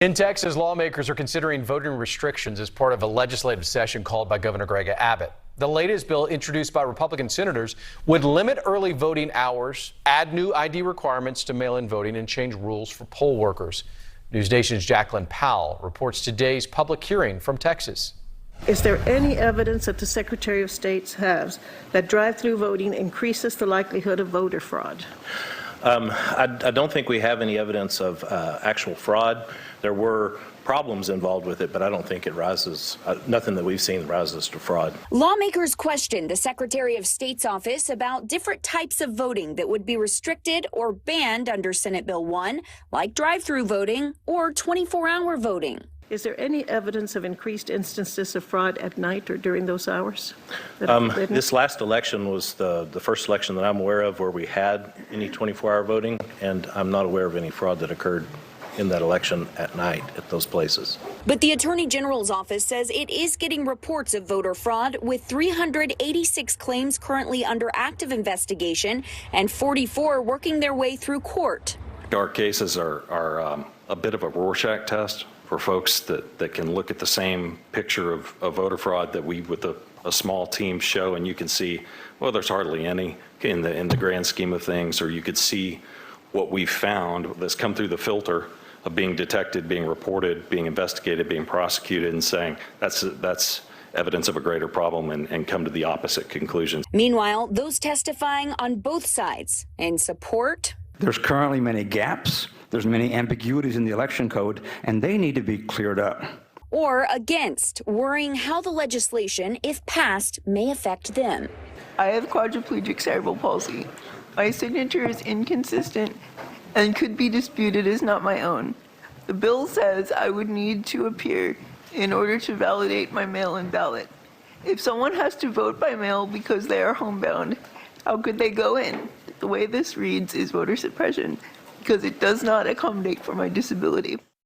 In Texas, lawmakers are considering voting restrictions as part of a legislative session called by Governor Greg Abbott. The latest bill, introduced by Republican senators, would limit early voting hours, add new ID requirements to mail-in voting, and change rules for poll workers. News Nation's Jacqueline Powell reports today's public hearing from Texas. Is there any evidence that the Secretary of State has that drive-through voting increases the likelihood of voter fraud? I don't think we have any evidence of actual fraud. There were problems involved with it, but I don't think it rises, nothing that we've seen rises to fraud. Lawmakers questioned the Secretary of State's office about different types of voting that would be restricted or banned under Senate Bill 1, like drive-through voting or 24-hour voting. Is there any evidence of increased instances of fraud at night or during those hours? This last election was the first election that I'm aware of where we had any 24-hour voting, and I'm not aware of any fraud that occurred in that election at night at those places. But the Attorney General's office says it is getting reports of voter fraud, with 386 claims currently under active investigation and 44 working their way through court. Our cases are a bit of a Rorschach test for folks that can look at the same picture of voter fraud that we with a small team show, and you can see, well, there's hardly any in the grand scheme of things, or you could see what we've found that's come through the filter of being detected, being reported, being investigated, being prosecuted, and saying that's evidence of a greater problem, and come to the opposite conclusion. Meanwhile, those testifying on both sides in support. There's currently many gaps. There's many ambiguities in the election code, and they need to be cleared up. Or against, worrying how the legislation, if passed, may affect them. I have quadriplegic cerebral palsy. My signature is inconsistent and could be disputed as not my own. The bill says I would need to appear in order to validate my mail-in ballot. If someone has to vote by mail because they are homebound, how could they go in? The way this reads is voter suppression, because it does not accommodate for my disability.